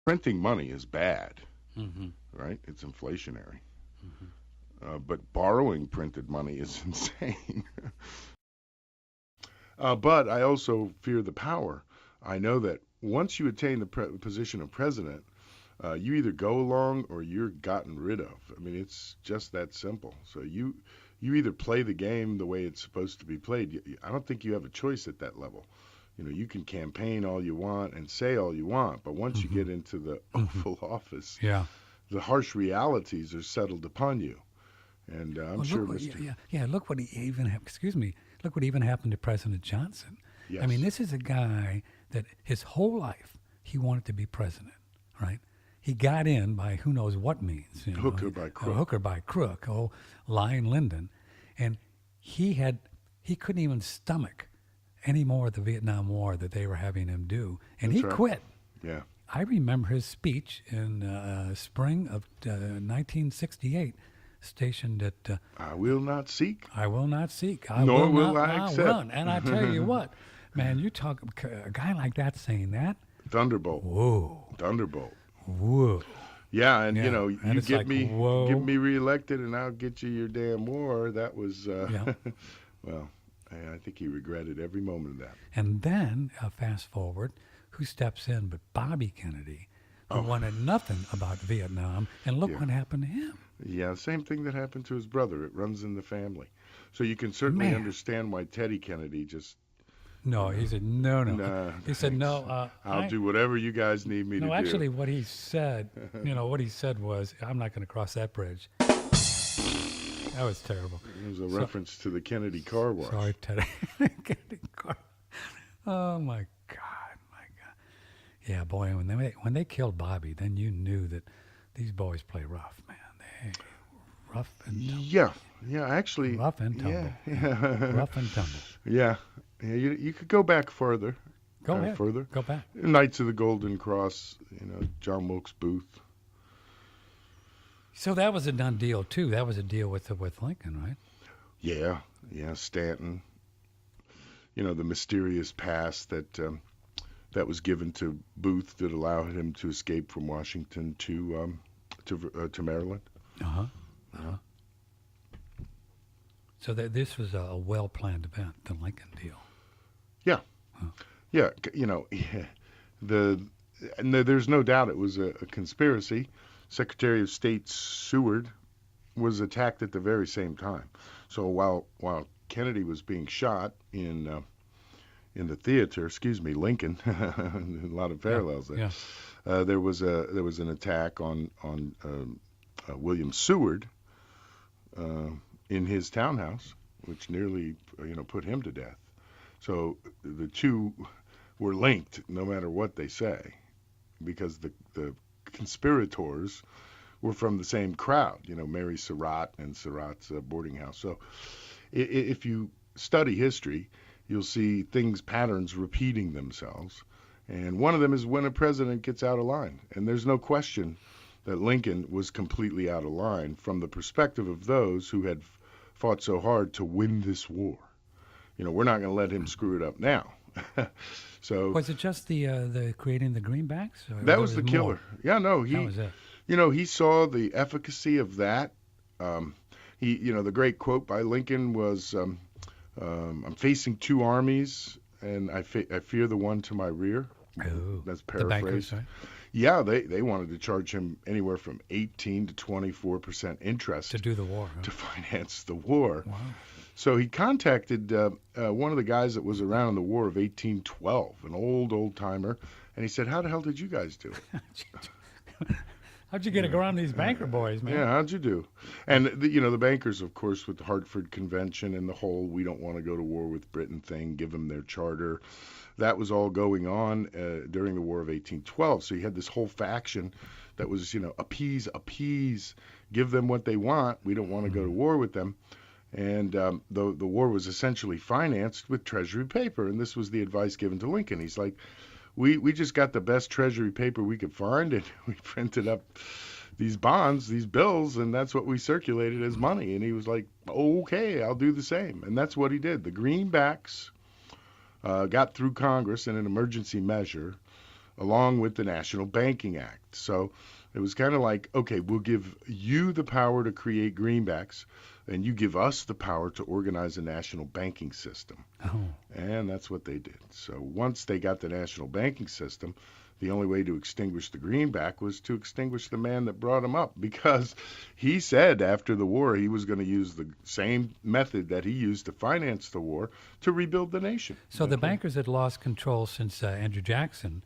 Printing money is bad, Hmm. right? It's inflationary. Hmm. But borrowing printed money is insane. But I also fear the power. I know that once you attain the position of president, you either go along or you're gotten rid of. I mean, it's just that simple. So you either play the game the way it's supposed to be played. I don't think you have a choice at that level. You know, you can campaign all you want and say all you want, but once you Hmm. get into the Hmm. Oval Office, Yeah. the harsh realities are settled upon you. And I'm Well, sure look what, yeah, Mr. yeah, yeah. Look what he even, excuse me, look what even happened to President Johnson. I mean, Yes, this is a guy that his whole life he wanted to be president, right? He got in by who knows what means, hooker by a crook. hooker by crook, oh, Lion Lyndon, and he had he couldn't even stomach any more of the Vietnam War that they were having him do, and That's he right. quit. Yeah, I remember his speech in spring of 1968, stationed at I will not seek, I will not seek. I nor will will not I now accept. run. And I tell you what, man, you talk a guy like that saying that. Thunderbolt, Whoa, thunderbolt. whoa, Yeah, and yeah. And you it's like give whoa, me reelected, and I'll get you your damn war. That was yeah. well, I think he regretted every moment of that. And then fast forward, who steps in but Bobby Kennedy, who Oh, wanted nothing about Vietnam, and look yeah, what happened to him. yeah. Same thing that happened to his brother. It runs in the family, so you can certainly Man, understand why Teddy Kennedy just, no, he said no, no. nah, He said thanks. no. I'll do whatever you guys need me to No, do. actually, what he said, what he said was, I'm not going to cross that bridge. That was terrible. It was a So, reference to the Kennedy car wash. sorry, Teddy. Oh my God, my God. Yeah, boy, when they killed Bobby, then you knew that these boys play rough, man. They rough and Yeah, yeah. Actually, rough and yeah, tumble. Yeah, yeah, rough and tumble. yeah. Yeah, you could go back further, Go ahead, further. go back. Knights of the Golden Cross, John Wilkes Booth. So that was a done deal too. That was a deal with Lincoln, right? Yeah, yeah, Stanton. The mysterious pass that was given to Booth that allowed him to escape from Washington to Maryland. Uh huh. Yeah, So this was a well planned event, the Lincoln deal. yeah, Huh. yeah. The and there's no doubt it was a conspiracy. Secretary of State Seward was attacked at the very same time. So while Kennedy was being shot in the theater, excuse me, Lincoln, a lot of Yeah, parallels there. yeah. There was an attack on William Seward uh, in his townhouse, which nearly put him to death. So the two were linked, no matter what they say, because the conspirators were from the same crowd. Mary Surratt and Surratt's boarding house. So if you study history, you'll see patterns repeating themselves. And one of them is when a president gets out of line. And there's no question that Lincoln was completely out of line from the perspective of those who had fought so hard to win this war. We're not going to let him screw it up now. So Was it just the creating the greenbacks, or that there was was the more? killer. Yeah, no, That was it. he saw the efficacy of that. The great quote by Lincoln was, "I'm facing two armies, and I fear the one to my rear." Oh, That's the bankers, paraphrased. right? Yeah, they wanted to charge him anywhere from 18 to 24% To interest do the war. Huh? to finance the war. Wow. So he contacted one of the guys that was around in the War of 1812, an old timer, and he said, "How the hell did you guys do it?" How'd you get around these banker boys, man? Yeah, how'd you do? And the bankers, of course, with the Hartford Convention and the whole "we don't want to go to war with Britain" thing, give them their charter. That was all going on during the War of 1812. So you had this whole faction that was, appease, give them what they want. We don't want to go to Mm. war with them. And the war was essentially financed with Treasury paper, and this was the advice given to Lincoln. He's like, we just got the best Treasury paper we could find, and we printed up these bonds, these bills, and that's what we circulated as money. And he was like, okay, I'll do the same. And that's what he did. The greenbacks got through Congress in an emergency measure. along with the National Banking Act. So it was kind of like, okay, we'll give you the power to create greenbacks, and you give us the power to organize a national banking system. Oh. And that's what they did. So once they got the national banking system, the only way to extinguish the greenback was to extinguish the man that brought him up, because he said after the war he was going to use the same method that he used to finance the war to rebuild the nation. So the bankers had lost control since Andrew Jackson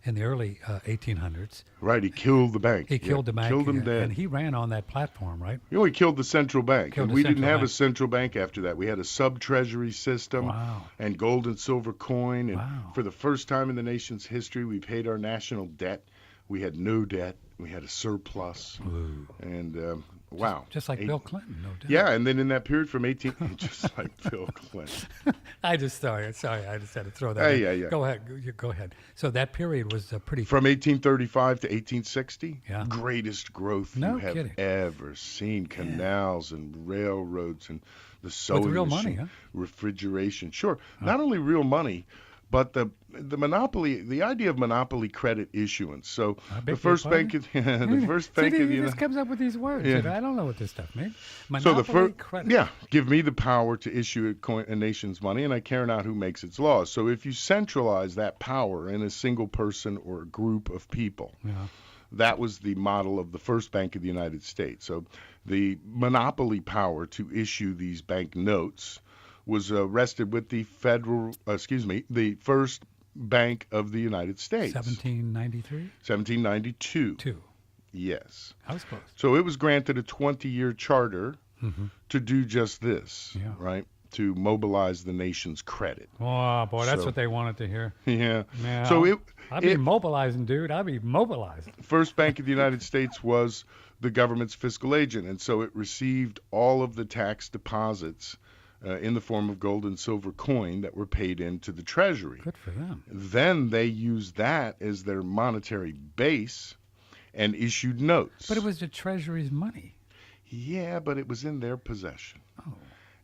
in the early 1800s. Right, he killed the bank. He killed the bank. Killed him dead. And he ran on that platform, right? You know, he killed the central bank. Killed And the we didn't central have a bank. central bank after that. We had a sub-treasury system Wow. and gold and silver coin. And Wow. for the first time in the nation's history, we paid our national debt. We had no debt. We had a surplus. Ooh. And wow. Just like Bill Clinton, no doubt. Yeah, and then in that period from 18, just like Bill Clinton. I just sorry, I just had to throw that in. Yeah. Go ahead, go ahead. So that period was pretty. From 1835 to 1860, Yeah. greatest growth No you have kidding. ever seen. Canals and railroads and the sewing real machine, money, huh? refrigeration. Sure, not only real money, but the monopoly, the idea of monopoly credit issuance. So I beg the your first bank, pardon? the first bank See, of the he United just comes up with these words. Yeah. You know, I don't know what this stuff means. So Monopoly the first, credit. yeah, give me the power to issue a nation's money, and I care not who makes its laws. So if you centralize that power in a single person or a group of people, Yeah. that was the model of the first Bank of the United States. So the monopoly power to issue these bank notes was rested with the the first Bank of the United States. 1793. 1792. 2. Yes. I was close. So it was granted a 20-year charter Mm-hmm. to do just this, Yeah. right? To mobilize the nation's credit. Oh boy, that's So- what they wanted to hear. Yeah. Yeah. So I'd be mobilizing, dude. I'd be mobilizing. First Bank of the United States was the government's fiscal agent, and so it received all of the tax deposits in the form of gold and silver coin that were paid into the Treasury. Good for them. Then they used that as their monetary base and issued notes. But it was the Treasury's money. Yeah, but it was in their possession. Oh.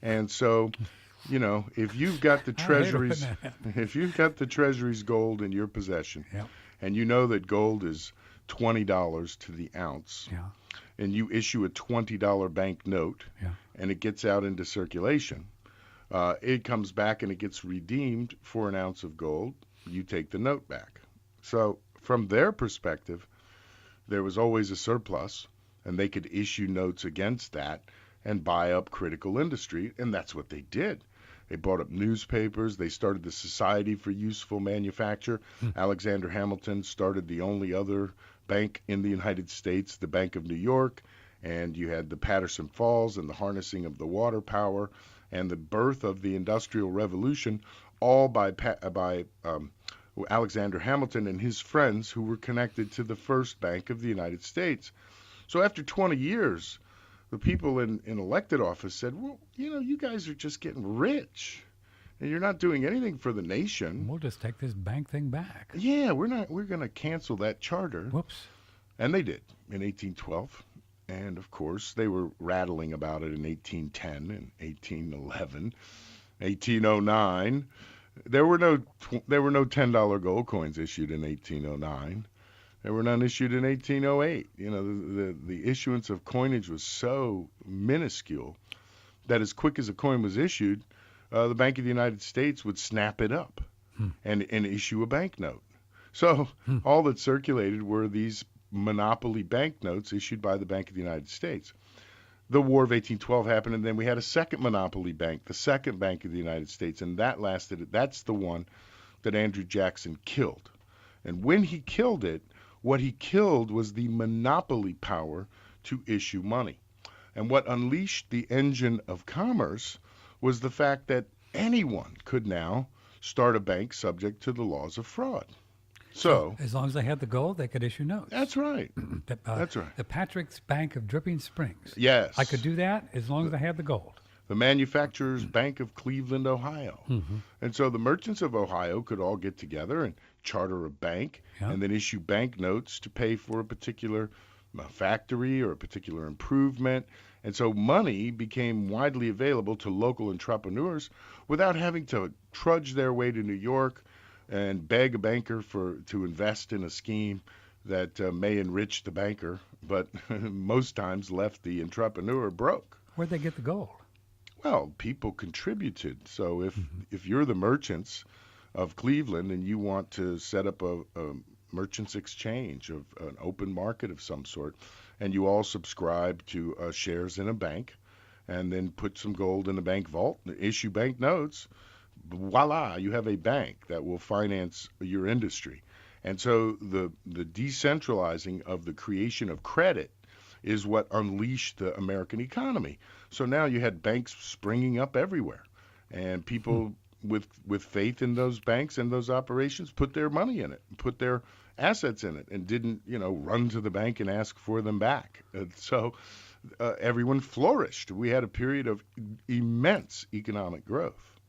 And so, you know, if you've got the I hate it when Treasury's that happens. if you've got the Treasury's gold in your possession, Yep. and you know that gold is $20 to the ounce, Yeah. and you issue a $20 bank note, Yeah. and it gets out into circulation, it comes back and it gets redeemed for an ounce of gold. You take the note back. So from their perspective, there was always a surplus, and they could issue notes against that and buy up critical industry, and that's what they did. They bought up newspapers. They started the Society for Useful Manufacture. Alexander Hamilton started the only other bank in the United States, the Bank of New York, and you had the Patterson Falls and the harnessing of the water power and the birth of the Industrial Revolution, all by Alexander Hamilton and his friends who were connected to the first Bank of the United States. So after 20 years, the people in elected office said, well, you know, you guys are just getting rich, and you're not doing anything for the nation. We'll just take this bank thing back. Yeah, we're going to cancel that charter. Whoops. And they did in 1812. And, of course, they were rattling about it in 1810 and 1811, 1809. There were no $10 gold coins issued in 1809. There were none issued in 1808. You know, the issuance of coinage was so minuscule that as quick as a coin was issued, the Bank of the United States would snap it up and issue a banknote. So all that circulated were these monopoly banknotes issued by the Bank of the United States. The War of 1812 happened, and then we had a second monopoly bank, the Second Bank of the United States, and that's the one that Andrew Jackson killed. And when he killed it, what he killed was the monopoly power to issue money. And what unleashed the engine of commerce was the fact that anyone could now start a bank subject to the laws of fraud. So as long as they had the gold, they could issue notes. that's right. That's right. The Patrick's Bank of Dripping Springs. Yes. I could do that as long as I had the gold. The Manufacturers Bank of Cleveland, Ohio. Mm-hmm. And so the merchants of Ohio could all get together and charter a bank and then issue banknotes to pay for a particular factory or a particular improvement. And so money became widely available to local entrepreneurs without having to trudge their way to New York and beg a banker to invest in a scheme that may enrich the banker, but most times left the entrepreneur broke. Where'd they get the gold? Well, people contributed. So Mm-hmm. if you're the merchants of Cleveland and you want to set up a merchants exchange of an open market of some sort, and you all subscribe to shares in a bank, and then put some gold in the bank vault, issue bank notes, voila, you have a bank that will finance your industry. And so the decentralizing of the creation of credit is what unleashed the American economy. So now you had banks springing up everywhere, and Hmm. people with faith in those banks and those operations put their money in it, put their assets in it, and didn't run to the bank and ask for them back. So everyone flourished. We had a period of immense economic growth.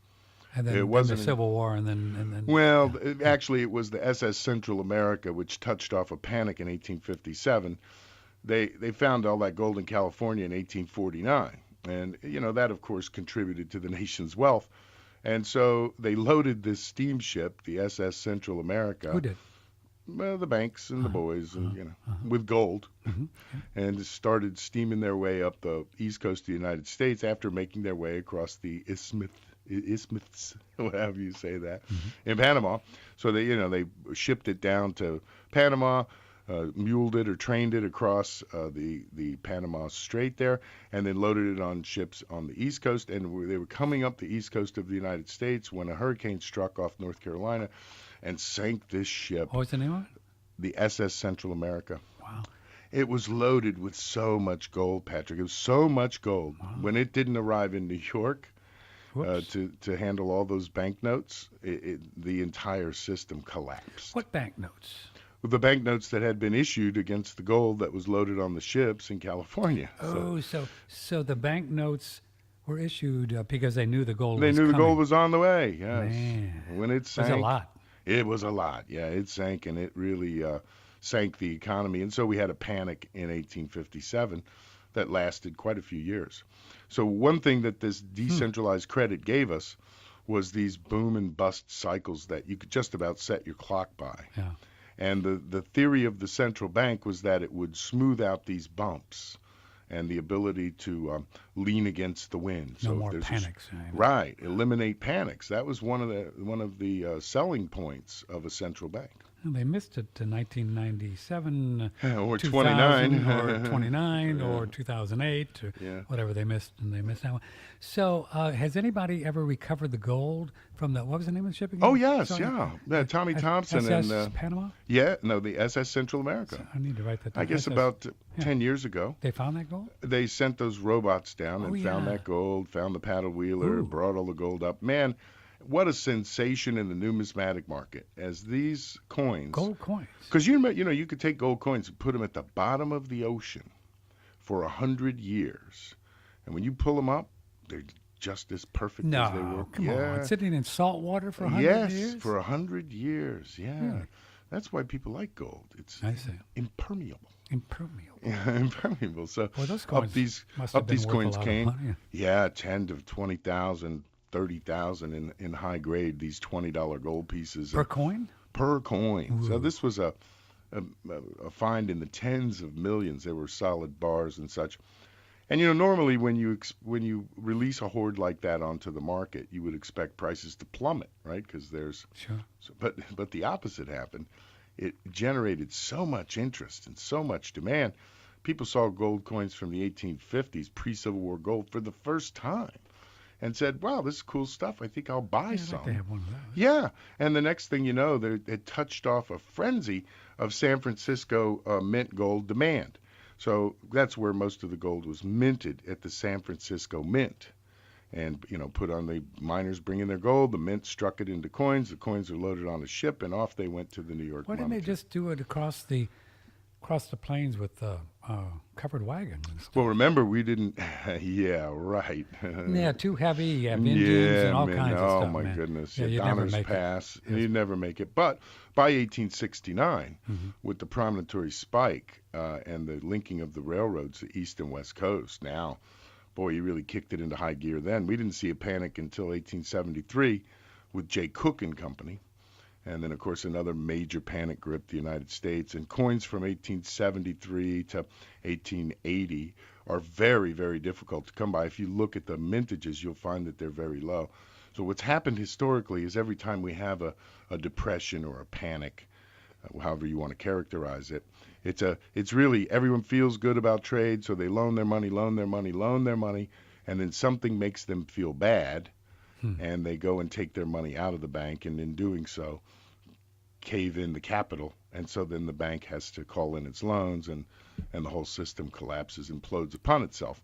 And It then the wasn't Civil War, and then well, yeah, yeah. actually, it was the SS Central America which touched off a panic in 1857. They found all that gold in California in 1849, and that of course contributed to the nation's wealth. And so they loaded this steamship, the SS Central Who America, did? well, the banks and the Uh-huh. boys, and Uh-huh. Uh-huh. with gold, Hmm. Yeah. and started steaming their way up the east coast of the United States after making their way across the isthmus, however you say that, Hmm. in Panama. So they shipped it down to Panama, muled it or trained it across the Panama Strait there, and then loaded it on ships on the East Coast. And they were coming up the East Coast of the United States when a hurricane struck off North Carolina and sank this ship, What was the name of it? the SS Central America. Wow. It was loaded with so much gold, Patrick. It was so much gold. Wow. When it didn't arrive in New York, Whoops. to handle all those banknotes, the entire system collapsed. What banknotes? The banknotes that had been issued against the gold that was loaded on the ships in California. So Oh, so the banknotes were issued because they knew the gold they was knew the gold coming. was on the way. Yes. Man, When it was a sank, lot. it was a lot. Yeah, it sank, and it really sank the economy. And so we had a panic in 1857 that lasted quite a few years. So one thing that this Hmm. decentralized credit gave us was these boom and bust cycles that you could just about set your clock by. Yeah. And the theory of the central bank was that it would smooth out these bumps and the ability to lean against the wind. No So if more there's panics. right, eliminate panics. That was one of the selling points of a central bank. Well, they missed it to 1997, Or 2000, 29. or 29, Yeah. or 2008, or Yeah. whatever they missed, and they missed that one. So, has anybody ever recovered the gold from the, what was the name of the ship again? Oh yes, Sorry. yeah. Tommy Thompson SS and Panama? the SS Central So America. I need to write that down. I guess SS about yeah. 10 years ago, They found that gold? they sent those robots down Oh, and found yeah. that gold, found the paddle wheeler, Ooh. brought all the gold up. Man, what a sensation in the numismatic market as these coins. Gold coins. Because you could take gold coins and put them at the bottom of the ocean for 100 years, and when you pull them up, they're just as perfect as they were. No, come Yeah. on. Sitting in salt water for 100 Yes, years? for 100 years. Yeah, Really? that's why people like gold. It's I see. impermeable. Impermeable. Yeah, impermeable. So Boy, those coins must have up been these worth coins a lot came. of money. Yeah, 10 to 20,000, 30,000 in high grade. These $20 gold pieces Per coin? per coin. So Ooh. this was a find in the tens of millions. There were solid bars and such. And normally when you release a hoard like that onto the market, you would expect prices to plummet, right? Because Sure. but the opposite happened. It generated so much interest and so much demand. People saw gold coins from the 1850s, pre-Civil War gold, for the first time, and said, "Wow, this is cool stuff. I think I'll buy Yeah, I'd some." like to have one of those. Yeah, and the next thing you know, it touched off a frenzy of San Francisco mint gold demand. So that's where most of the gold was minted, at the San Francisco Mint. And put on, the miners bring in their gold, the mint struck it into coins, the coins are loaded on a ship, and off they went to the New York Why didn't they Monetary. just do it across the plains with covered wagons and stuff? Well, remember, we didn't. Yeah, right. Yeah, too heavy. You have Indians and all man, kinds of oh stuff, my man. goodness. Yeah, Yeah, you'd never Donner's make it. Pass. Yes. You'd never make it. But by 1869, Mm-hmm. with the promontory spike and the linking of the railroads, the East and West Coast, now, boy, you really kicked it into high gear then. We didn't see a panic until 1873 with J. Cook and Company. And then, of course, another major panic gripped the United States. And coins from 1873 to 1880 are very, very difficult to come by. If you look at the mintages, you'll find that they're very low. So what's happened historically is every time we have a depression or a panic, however you want to characterize it, it's really everyone feels good about trade, so they loan their money, loan their money, loan their money, and then something makes them feel bad, and they go and take their money out of the bank, and in doing so, cave in the capital, and so then the bank has to call in its loans, and the whole system collapses, implodes upon itself.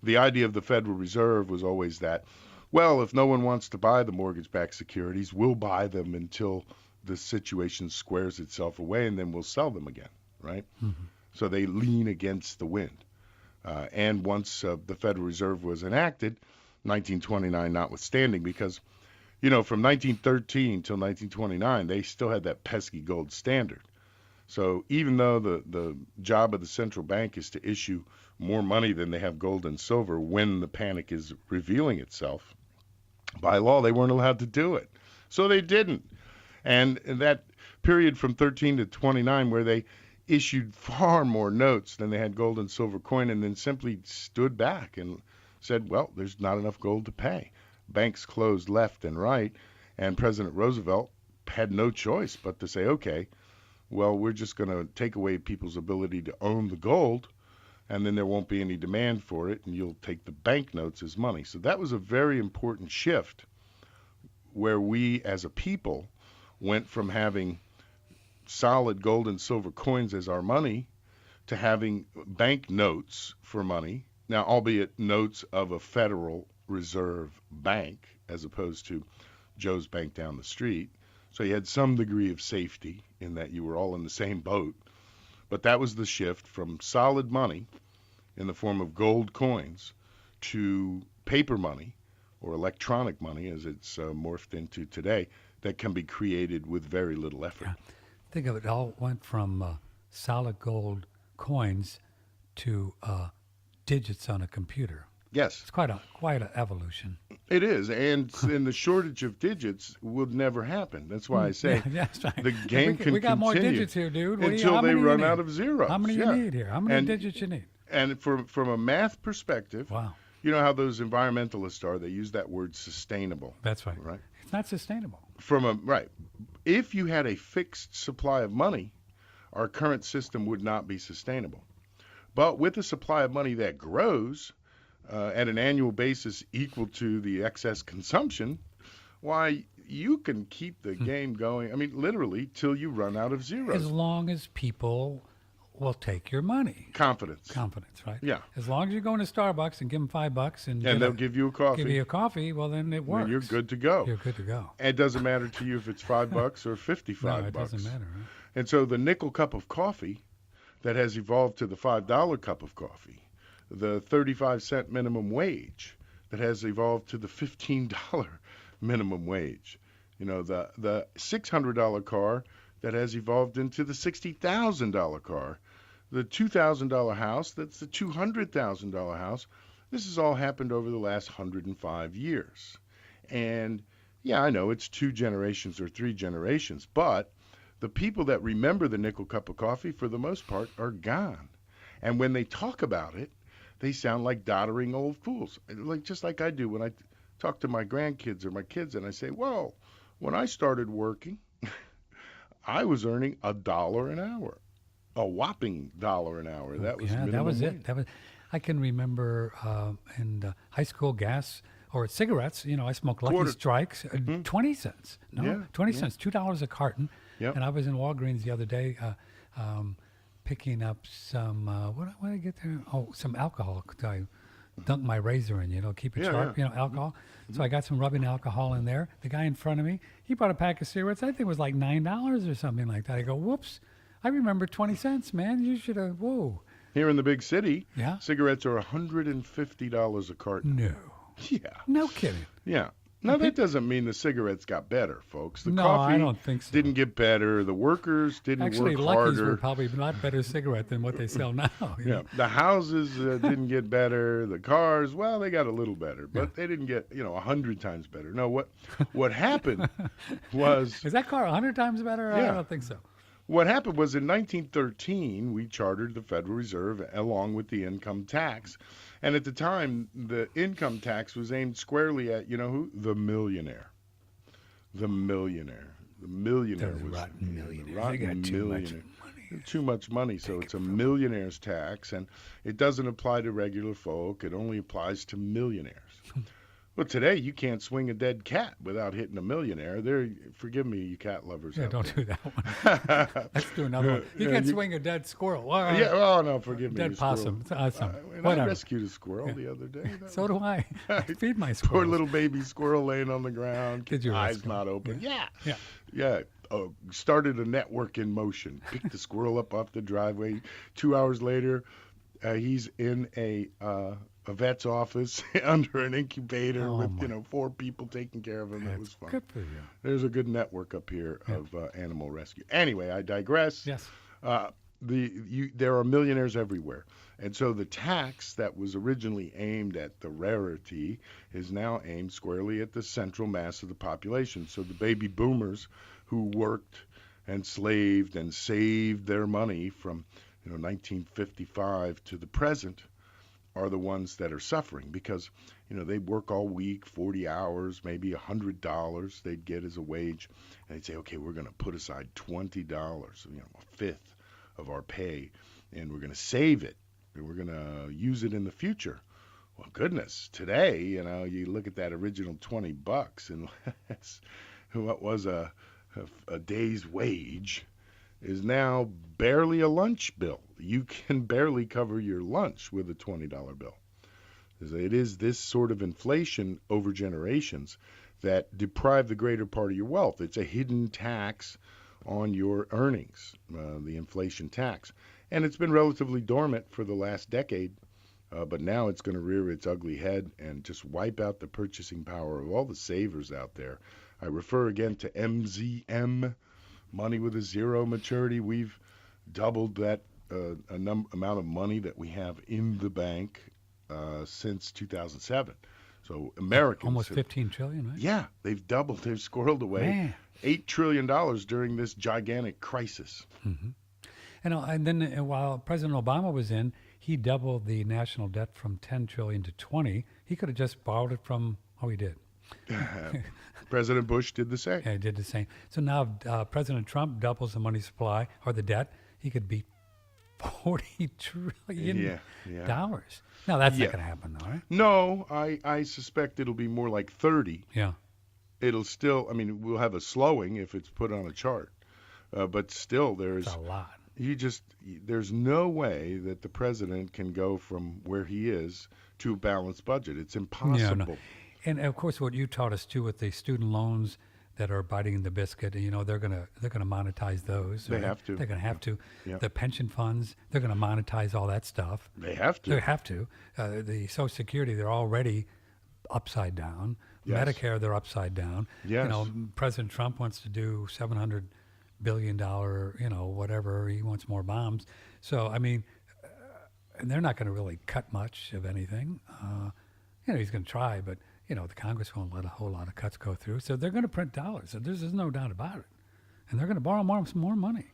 The idea of the Federal Reserve was always that, well, if no one wants to buy the mortgage-backed securities, we'll buy them until the situation squares itself away, and then we'll sell them again, right? So they lean against the wind. And once the Federal Reserve was enacted, 1929 notwithstanding, because, from 1913 till 1929, they still had that pesky gold standard. So even though the job of the central bank is to issue more money than they have gold and silver when the panic is revealing itself, by law they weren't allowed to do it. So they didn't. And that period from 13 to 29 where they issued far more notes than they had gold and silver coin, and then simply stood back and said, well, there's not enough gold to pay. Banks closed left and right, and President Roosevelt had no choice but to say, okay, well, we're just going to take away people's ability to own the gold, and then there won't be any demand for it, and you'll take the banknotes as money. So that was a very important shift where we as a people went from having solid gold and silver coins as our money to having bank notes for money. Now, albeit notes of a Federal Reserve bank as opposed to Joe's bank down the street. So you had some degree of safety in that you were all in the same boat. But that was the shift from solid money in the form of gold coins to paper money, or electronic money as it's morphed into today, that can be created with very little effort. Yeah. Think of it, all went from solid gold coins to digits on a computer. Yes. It's quite an evolution. It is, and the shortage of digits would never happen. That's why I say that's right. the game can we got more continue digits here, dude. until they run out of zeros. How many you need here? How many digits you need? And from a math perspective, wow. You know how those environmentalists are. They use that word sustainable. That's right. Right. It's not sustainable. Right. If you had a fixed supply of money, our current system would not be sustainable. But with a supply of money that grows at an annual basis equal to the excess consumption, why, you can keep the game going. I mean, literally, till you run out of zeros. As long as people will take your money. Confidence, right? Yeah. As long as you go into Starbucks and give them $5 and they'll give you a coffee. Give you a coffee, well, then it works. Then you're good to go. You're good to go. It doesn't matter to you if it's $5 or 55 No, it bucks. doesn't matter. Right? And so the nickel cup of coffee that has evolved to the $5 cup of coffee, the 35-cent minimum wage that has evolved to the $15 minimum wage, the $600 car that has evolved into the $60,000 car, the $2,000 house that's the $200,000 house. This has all happened over the last 105 years. And yeah, I know it's 2 generations or 3 generations, but the people that remember the nickel cup of coffee, for the most part, are gone. And when they talk about it, they sound like doddering old fools, just like I do when I talk to my grandkids or my kids, and I say, well, when I started working, I was earning $1 an hour, a whopping $1 an hour. That was minimum that was wage. it. I can remember in high school gas or cigarettes. I smoked Lucky Quarter. Strikes, 20 cents. No, Yeah, 20 cents, $2 a carton. Yep. And I was in Walgreens the other day picking up some. What did I get there? Oh, some alcohol. I dunk my razor in, keep it sharp, alcohol. So I got some rubbing alcohol in there. The guy in front of me, he bought a pack of cigarettes. I think it was like $9 or something like that. I go, whoops, I remember 20 cents, man. You should have, whoa. Here in the big city, Yeah? cigarettes are $150 a carton. No. Yeah. No kidding. Yeah. Now, that doesn't mean the cigarettes got better, folks. The No, coffee I don't think so. didn't get better. The workers didn't Actually, work Lucky's were harder. probably not better cigarette than what they sell now. Yeah, the houses didn't get better. The cars, well, they got a little better, but they didn't get 100 times better. No, what happened was Is that car 100 times better? Yeah. I don't think so. what happened was in 1913 we chartered the Federal Reserve along with the income tax, and at the time the income tax was aimed squarely at who? The millionaire. The millionaire. The millionaire Those was rotten millionaires. rotten They got too much millionaire. money. Too much money, so it's a millionaire's tax, and it doesn't apply to regular folk. It only applies to millionaires. Well, today you can't swing a dead cat without hitting a millionaire. Forgive me, you cat lovers. Yeah, out don't there. do that one. Let's do another one. You Yeah, can you- swing a dead squirrel. Yeah, oh no, forgive me. Dead a squirrel. possum. It's awesome. And I Whatever. rescued a squirrel the other day. So do I. I feed my squirrels. Poor little baby squirrel laying on the ground, Did you eyes rescue not him? open. Yeah. Yeah. Started a network in motion. Picked the squirrel up off the driveway. 2 hours later, he's in a vet's office under an incubator Oh, with my. 4 people taking care of him. It was fun. Good for you. There's a good network up here of animal rescue. Anyway, I digress. Yes. There are millionaires everywhere. And so the tax that was originally aimed at the rarity is now aimed squarely at the central mass of the population. So the baby boomers who worked and slaved and saved their money from 1955 to the present are the ones that are suffering because they work all week, 40 hours, maybe $100 they'd get as a wage, and they'd say, okay, we're going to put aside $20, a fifth of our pay, and we're going to save it, and we're going to use it in the future. Well, goodness, today, you look at that original $20 and what was a day's wage is now barely a lunch bill. You can barely cover your lunch with a $20 bill. It is this sort of inflation over generations that deprive the greater part of your wealth. It's a hidden tax on your earnings, the inflation tax. And it's been relatively dormant for the last decade, but now it's going to rear its ugly head and just wipe out the purchasing power of all the savers out there. I refer again to MZM, money with a zero maturity. We've doubled that amount of money that we have in the bank since 2007. So Americans Almost 15 trillion, right? Yeah, they've doubled. They've squirreled away Man. $8 trillion during this gigantic crisis. Mm-hmm. And then while President Obama was in, he doubled the national debt from 10 trillion to 20. He could have just borrowed it from. Oh, he did. President Bush did the same. Yeah, he did the same. So now President Trump doubles the money supply or the debt. He could beat $40 trillion. Dollars. Now, that's not going to happen, though, right? No, I suspect it'll be more like 30. Yeah. It'll still, we'll have a slowing if it's put on a chart. But still, there's a lot. There's no way that the president can go from where he is to a balanced budget. It's impossible. Yeah, no. And of course, what you taught us too with the student loans that are biting the biscuit, they're gonna monetize those. They have to. They're gonna have to. Yeah. The pension funds, they're gonna monetize all that stuff. They have to. They have to. The Social Security, they're already upside down. Yes. Medicare, they're upside down. Yes. President Trump wants to do $700 billion, whatever. He wants more bombs. So, and they're not going to really cut much of anything. He's going to try, but, the Congress won't let a whole lot of cuts go through. So they're going to print dollars. So there's no doubt about it. And they're going to borrow more money.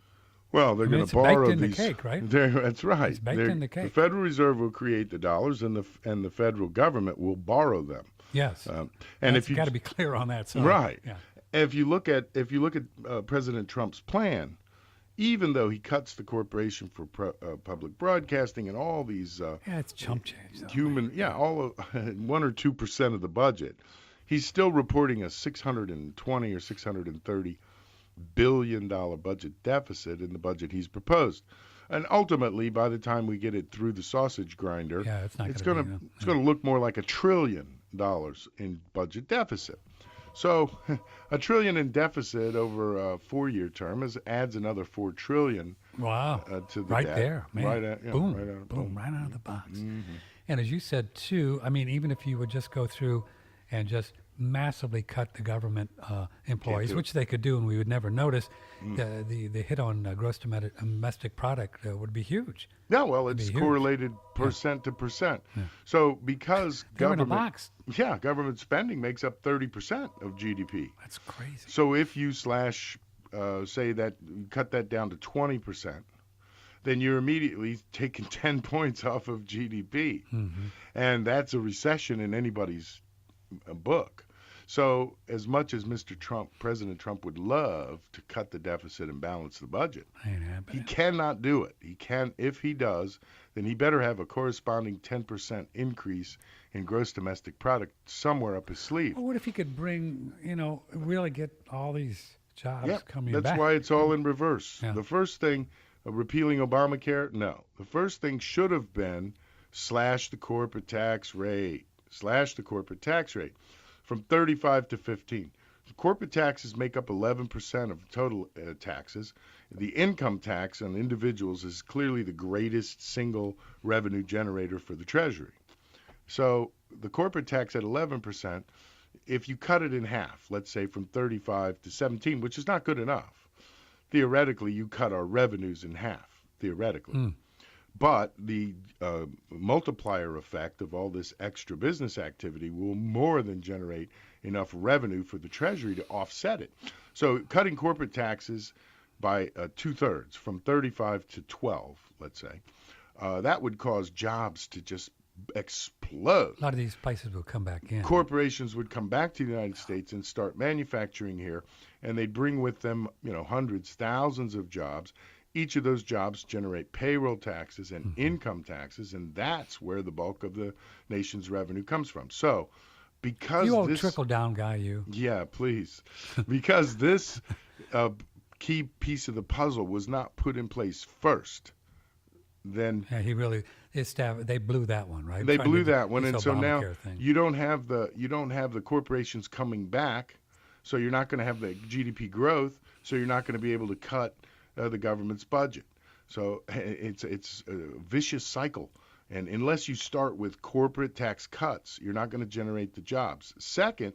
Well, they're going to borrow baked in these. the cake, right? That's right. It's baked in the cake. The Federal Reserve will create the dollars, and the federal government will borrow them. Yes. And if you got to be clear on that. So, right. Yeah. If you look at President Trump's plan, even though he cuts the Corporation for Public Broadcasting and all these it's chump change. Though, all of 1 or 2% of the budget, he's still reporting a $620 or $630 billion budget deficit in the budget he's proposed. And ultimately, by the time we get it through the sausage grinder, it's going to look more like $1 trillion in budget deficit. So $1 trillion in deficit over a 4-year term adds another $4 trillion. Wow! To the right debt. there, man. Right out, boom, right out of the box. Mm-hmm. And as you said too, even if you would just go through and just massively cut the government employees, do it. which they could do and we would never notice, Mm. the hit on gross domestic product would be huge. Yeah, well, It'd be it's huge. correlated Yeah. percent to percent. Yeah. So because They're in a government, box. yeah, government spending makes up 30% of GDP. That's crazy. So if you slash, say that, cut that down to 20%, then you're immediately taking 10 points off of GDP. Mm-hmm. And that's a recession in anybody's book. So as much as Mr. Trump, President Trump would love to cut the deficit and balance the budget, Ain't he happening. cannot do it. He can, if he does, then he better have a corresponding 10% increase in gross domestic product somewhere up his sleeve. Well, what if he could bring, really get all these jobs Yeah, coming that's back? why it's all in reverse. Yeah. The first thing, repealing Obamacare, no. The first thing should have been slash the corporate tax rate. Slash the corporate tax rate from 35 to 15. Corporate taxes make up 11% of total taxes. The income tax on individuals is clearly the greatest single revenue generator for the Treasury. So the corporate tax at 11%, if you cut it in half, let's say from 35 to 17, which is not good enough, theoretically you cut our revenues in half, theoretically. Mm. But the multiplier effect of all this extra business activity will more than generate enough revenue for the Treasury to offset it. So cutting corporate taxes by 2/3, from 35 to 12, let's say, that would cause jobs to just explode. A lot of these places will come back in. Corporations would come back to the United States and start manufacturing here, and they'd bring with them, hundreds, thousands of jobs. Each of those jobs generate payroll taxes and income taxes, and that's where the bulk of the nation's revenue comes from. So, because You old this, trickle-down guy, you. yeah, please, because this key piece of the puzzle was not put in place first, then Yeah, he really, they blew that one, right? they Trying blew to do that one, this and so now Obamacare thing. you don't have the corporations coming back, so you're not going to have the GDP growth, so you're not going to be able to cut the government's budget. So it's a vicious cycle, and unless you start with corporate tax cuts, you're not going to generate the jobs. Second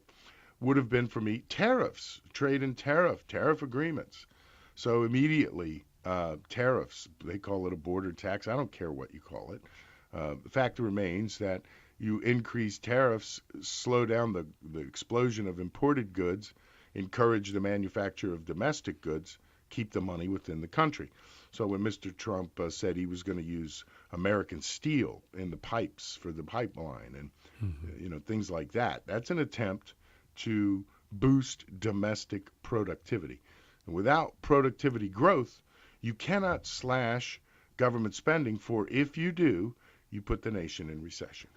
would have been for me tariffs, trade and tariff agreements. So immediately tariffs, they call it a border tax. I don't care what you call it. The fact remains that you increase tariffs, slow down the explosion of imported goods, encourage the manufacture of domestic goods, keep the money within the country. So when Mr. Trump said he was going to use American steel in the pipes for the pipeline and things like that, that's an attempt to boost domestic productivity. And without productivity growth, you cannot slash government spending, for if you do, you put the nation in recession.